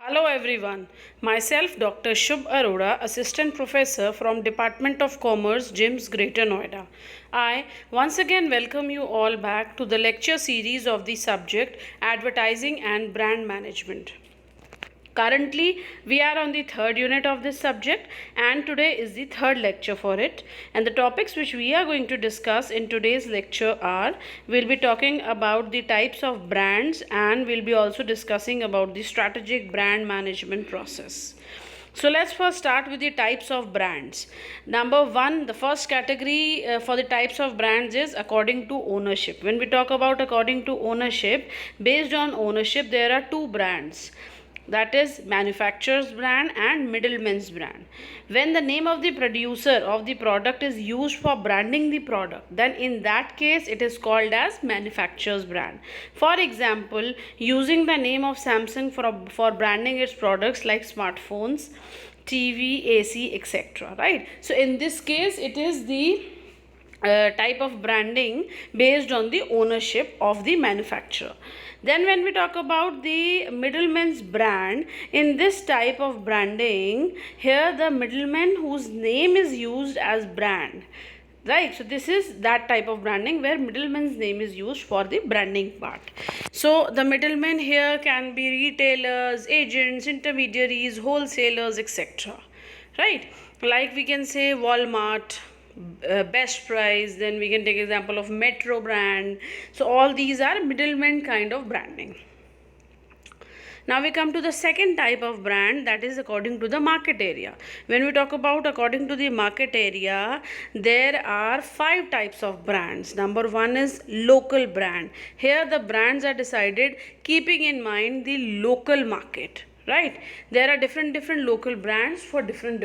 Hello everyone, myself Dr. Shubh Arora, Assistant Professor from Department of Commerce, GIMS, Greater Noida. I once again welcome you all back to the lecture series of the subject Advertising and Brand Management. Currently, we are on the third unit of this subject, and today is the third lecture for it. And the topics which we are going to discuss in today's lecture are, we'll be talking about the types of brands, and we'll be also discussing about the strategic brand management process. So let's first start with the types of brands. Number one, the first category for the types of brands is according to ownership. When we talk about according to ownership, based on ownership, there are two brands, that is manufacturer's brand and middleman's brand. When the name of the producer of the product is used for branding the product, then in that case it is called as manufacturer's brand. For example, using the name of Samsung for branding its products like smartphones, TV, AC, etc. Right? So in this case it is the type of branding based on the ownership of the manufacturer. Then when we talk about the middleman's brand, in this type of branding, here the middleman whose name is used as brand, right? So this is that type of branding where middleman's name is used for the branding part. So the middlemen here can be retailers, agents, intermediaries, wholesalers, etc. Right? Like we can say Walmart, best price, then we can take example of Metro brand. So all these are middleman kind of branding. Now we come to the second type of brand, that is according to the market area. When we talk about according to the market area, there are 5 types of brands. Number one is local brand. Here the brands are decided keeping in mind the local market, right? There are different local brands for different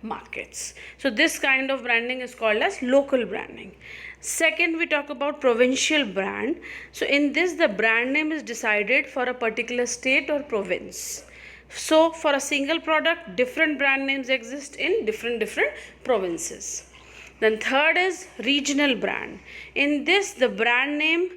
markets. So this kind of branding is called as local branding. Second, we talk about provincial brand. So in this, the brand name is decided for a particular state or province. So for a single product, different brand names exist in different provinces. Then third is regional brand. In this, the brand name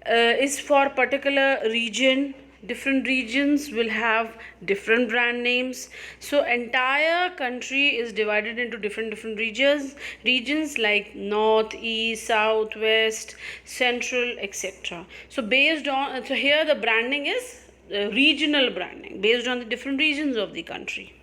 is for particular region. Different regions will have different brand names. So entire country is divided into different regions like north, east, south, west, central, etc. So based on, so here the branding is regional branding based on the different regions of the country.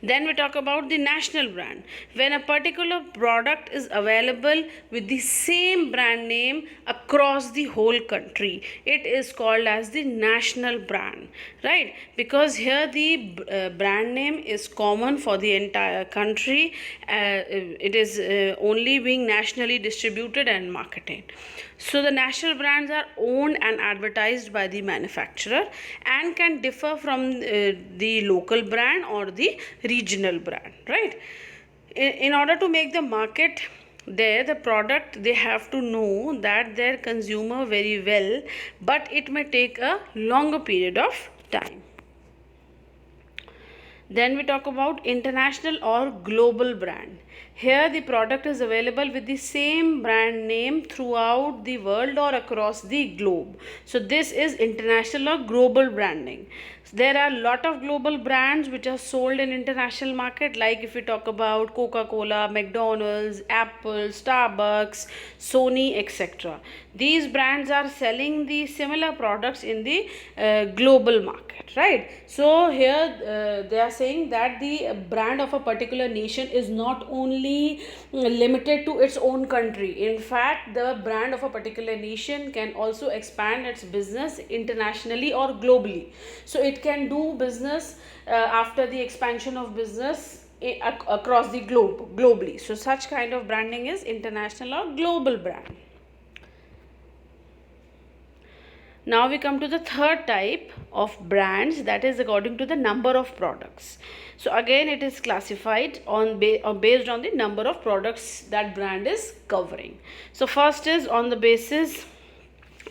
Then we talk about the national brand. When a particular product is available with the same brand name across the whole country, it is called as the national brand, right? Because here the brand name is common for the entire country. It is only being nationally distributed and marketed. So the national brands are owned and advertised by the manufacturer and can differ from the local brand or the regional brand, right? In order to make the market there, the product, they have to know that their consumer very well, but it may take a longer period of time. Then we talk about international or global brand. Here the product is available with the same brand name throughout the world or across the globe. So this is international or global branding. There are a lot of global brands which are sold in international market, like if we talk about Coca-Cola, McDonald's, Apple, Starbucks, Sony, etc. These brands are selling the similar products in the global market, right? So here they are saying that the brand of a particular nation is not only limited to its own country. In fact, the brand of a particular nation can also expand its business internationally or globally. So it can do business after the expansion of business across the globe, globally. So such kind of branding is international or global brand. Now we come to the third type of brands, that is according to the number of products. So again it is classified on based on the number of products that brand is covering. So first is on the basis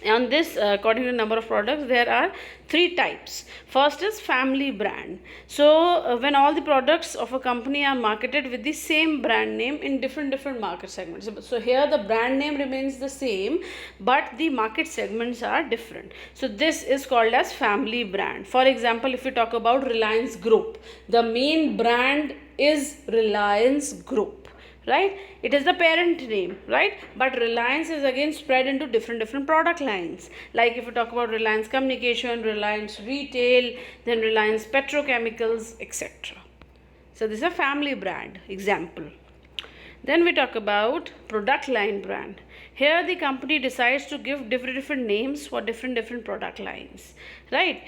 On this, according to the number of products, there are three types. First is family brand. So when all the products of a company are marketed with the same brand name in different market segments. So here the brand name remains the same, but the market segments are different. So this is called as family brand. For example, if we talk about Reliance Group, the main brand is Reliance Group, right? It is the parent name, right? But Reliance is again spread into different product lines. Like if you talk about Reliance Communication, Reliance Retail, then Reliance Petrochemicals, etc. So this is a family brand example. Then we talk about product line brand. Here the company decides to give different names for different product lines, right?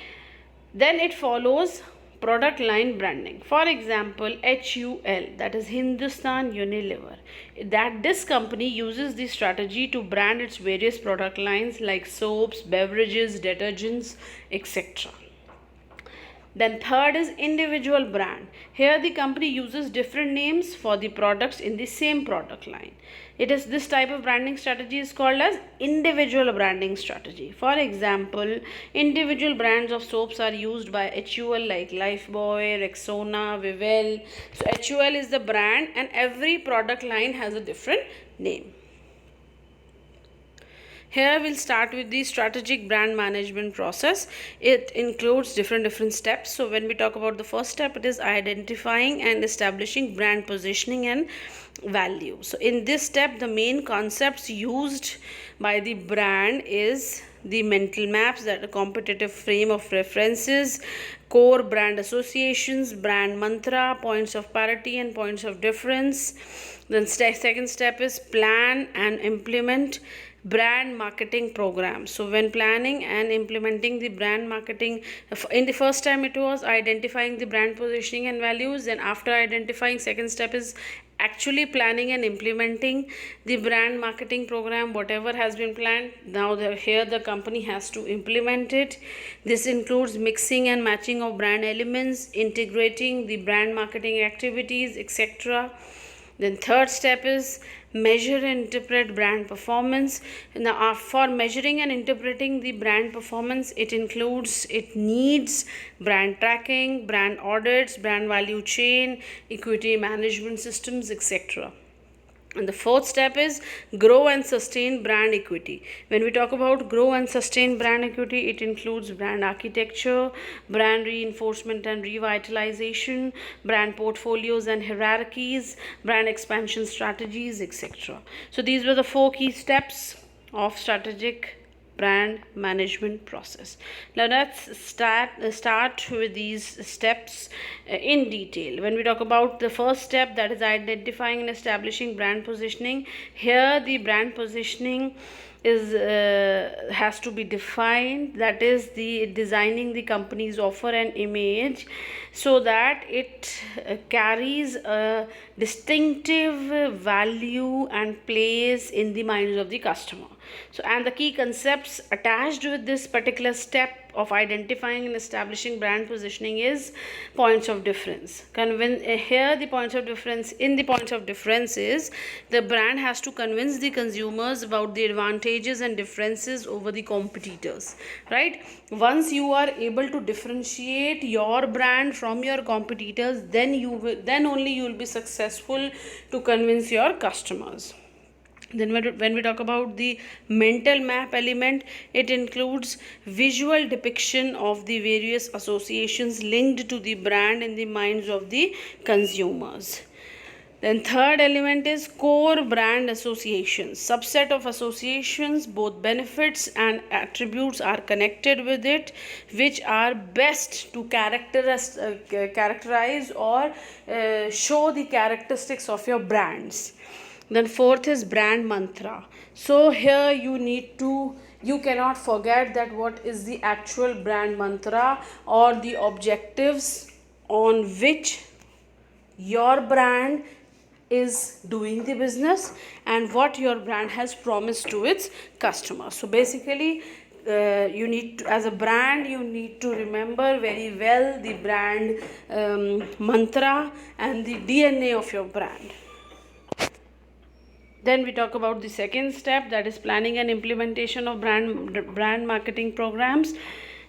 Then it follows product line branding. For example, HUL, that is Hindustan Unilever. That this company uses this strategy to brand its various product lines like soaps, beverages, detergents, etc. Then third is individual brand. Here the company uses different names for the products in the same product line. It is this type of branding strategy is called as individual branding strategy. For example, individual brands of soaps are used by HUL like Lifebuoy, Rexona, Vivel. So HUL is the brand and every product line has a different name. Here we'll start with the strategic brand management process. It includes different steps. So when we talk about the first step, it is identifying and establishing brand positioning and value. So in this step, the main concepts used by the brand is the mental maps, that a competitive frame of references, core brand associations, brand mantra, points of parity and points of difference. Then second step is plan and implement brand marketing program. So when planning and implementing the brand marketing, in the first time it was identifying the brand positioning and values. Then after identifying, second step is actually planning and implementing the brand marketing program, whatever has been planned. Now here the company has to implement it. This includes mixing and matching of brand elements, integrating the brand marketing activities, etc. Then third step is measure and interpret brand performance. Now for measuring and interpreting the brand performance, it needs brand tracking, brand audits, brand value chain, equity management systems, etc. And the fourth step is grow and sustain brand equity. When we talk about grow and sustain brand equity, it includes brand architecture, brand reinforcement and revitalization, brand portfolios and hierarchies, brand expansion strategies, etc. So these were the 4 key steps of strategic brand management process. Now let's start with these steps in detail. When we talk about the first step, that is identifying and establishing brand positioning, here the brand positioning is has to be defined, that is the designing the company's offer and image so that it carries a distinctive value and place in the minds of the customer. So and the key concepts attached with this particular step of identifying and establishing brand positioning is points of difference. Here the points of difference is the brand has to convince the consumers about the advantages and differences over the competitors, right? Once you are able to differentiate your brand from your competitors, then only you will be successful to convince your customers. Then when we talk about the mental map element, it includes visual depiction of the various associations linked to the brand in the minds of the consumers. Then third element is core brand associations. Subset of associations, both benefits and attributes are connected with it, which are best to characterize or show the characteristics of your brands. Then fourth is brand mantra. So here you cannot forget that what is the actual brand mantra or the objectives on which your brand is doing the business and what your brand has promised to its customers. So basically you need to, as a brand, you need to remember very well the brand mantra and the DNA of your brand. Then we talk about the second step, that is planning and implementation of brand marketing programs.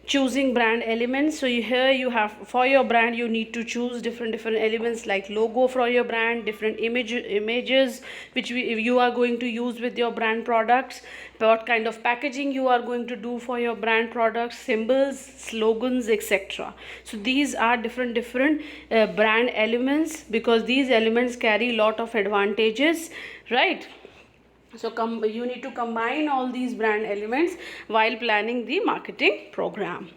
Choosing brand elements. So here you have, for your brand you need to choose different elements like logo for your brand, different images which you are going to use with your brand products, what kind of packaging you are going to do for your brand products, symbols, slogans, etc. So these are different brand elements, because these elements carry lot of advantages, right? So you need to combine all these brand elements while planning the marketing program.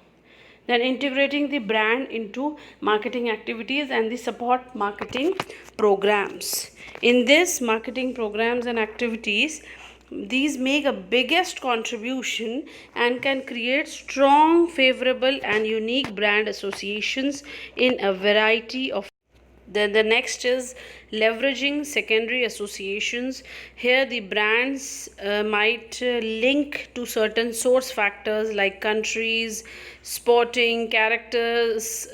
Then integrating the brand into marketing activities and the support marketing programs. In this marketing programs and activities, these make a biggest contribution and can create strong, favorable and unique brand associations in a variety of. Then the next is leveraging secondary associations. Here the brands might link to certain source factors like countries, sporting characters,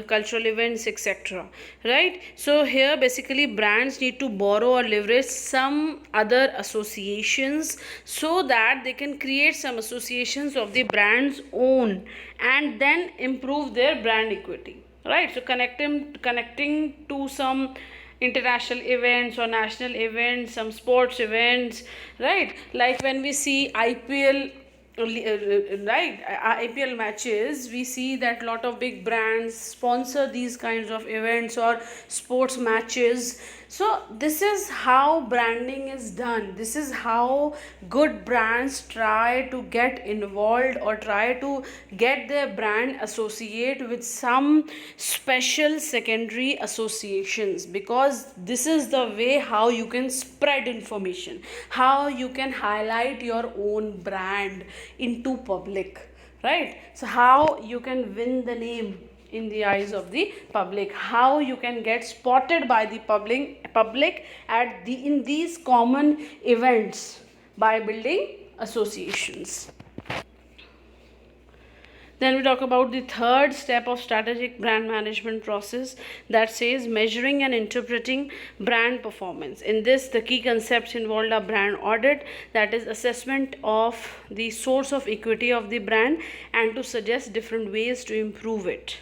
cultural events, etc. Right? So here basically brands need to borrow or leverage some other associations so that they can create some associations of the brand's own and then improve their brand equity. Right, so connecting to some international events or national events, some sports events, right? Like when we see IPL, right, IPL matches, we see that lot of big brands sponsor these kinds of events or sports matches. So this is how branding is done. This is how good brands try to get involved or try to get their brand associate with some special secondary associations, because this is the way how you can spread information, how you can highlight your own brand into public, right? So how you can win the name in the eyes of the public, how you can get spotted by the public at the in these common events by building associations. Then we talk about the third step of strategic brand management process, that says measuring and interpreting brand performance. In this, the key concepts involved are brand audit, that is assessment of the source of equity of the brand and to suggest different ways to improve it.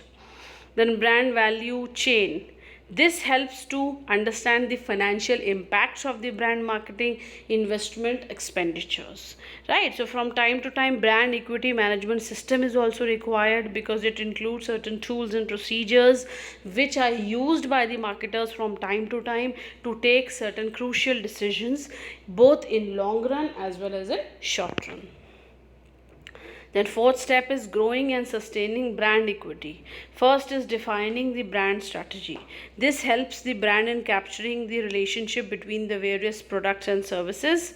Then brand value chain. This helps to understand the financial impacts of the brand marketing investment expenditures, right? So from time to time, brand equity management system is also required, because it includes certain tools and procedures which are used by the marketers from time to time to take certain crucial decisions, both in long run as well as in short run. Then fourth step is growing and sustaining brand equity. First is defining the brand strategy. This helps the brand in capturing the relationship between the various products and services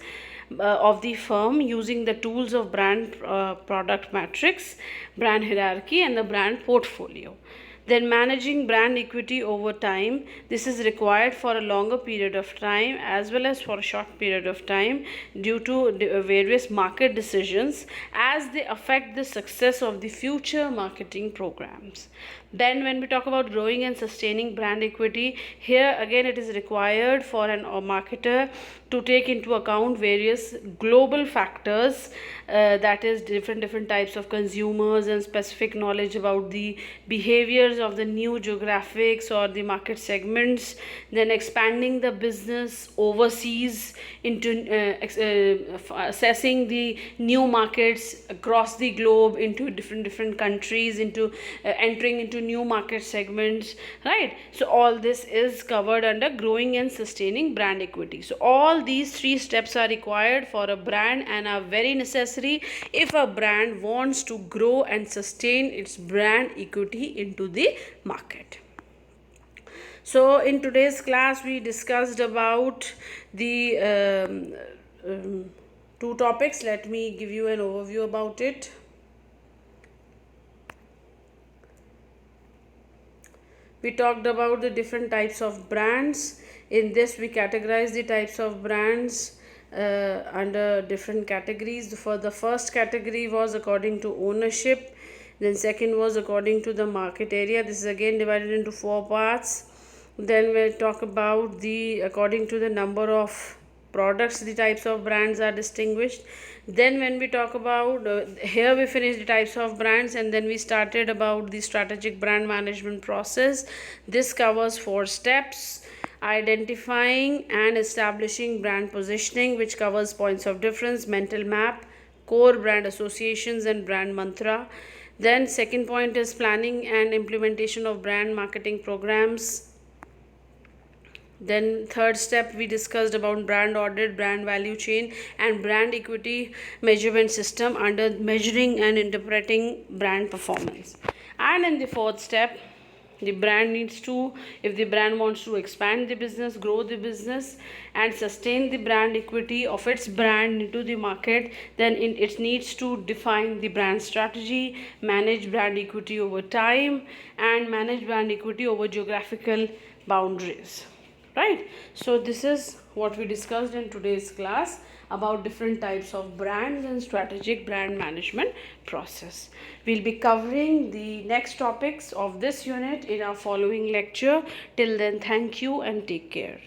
of the firm using the tools of brand product matrix, brand hierarchy and the brand portfolio. Then managing brand equity over time. This is required for a longer period of time as well as for a short period of time due to various market decisions as they affect the success of the future marketing programs. Then when we talk about growing and sustaining brand equity, here again it is required for a marketer to take into account various global factors, that is different types of consumers and specific knowledge about the behaviors of the new geographics or the market segments. Then expanding the business overseas into assessing the new markets across the globe into different countries, into entering into new market segments, right? So all this is covered under growing and sustaining brand equity. So all these three steps are required for a brand and are very necessary if a brand wants to grow and sustain its brand equity into the market. So in today's class we discussed about the two topics. Let me give you an overview about it. We talked about the different types of brands. In this we categorize the types of brands under different categories. For the first category was according to ownership, then second was according to the market area. This is again divided into 4 parts. Then we'll talk about the according to the number of products, the types of brands are distinguished. Then when we talk about here we finished the types of brands, and then we started about the strategic brand management process. This covers 4 steps: identifying and establishing brand positioning, which covers points of difference, mental map, core brand associations, and brand mantra. Then second point is planning and implementation of brand marketing programs. Then third step we discussed about brand audit, brand value chain, and brand equity measurement system under measuring and interpreting brand performance. And in the fourth step, the brand needs to, if the brand wants to expand the business, grow the business, and sustain the brand equity of its brand into the market, then it needs to define the brand strategy, manage brand equity over time, and manage brand equity over geographical boundaries. Right? So this is what we discussed in today's class about different types of brands and strategic brand management process. We'll be covering the next topics of this unit in our following lecture. Till then, thank you and take care.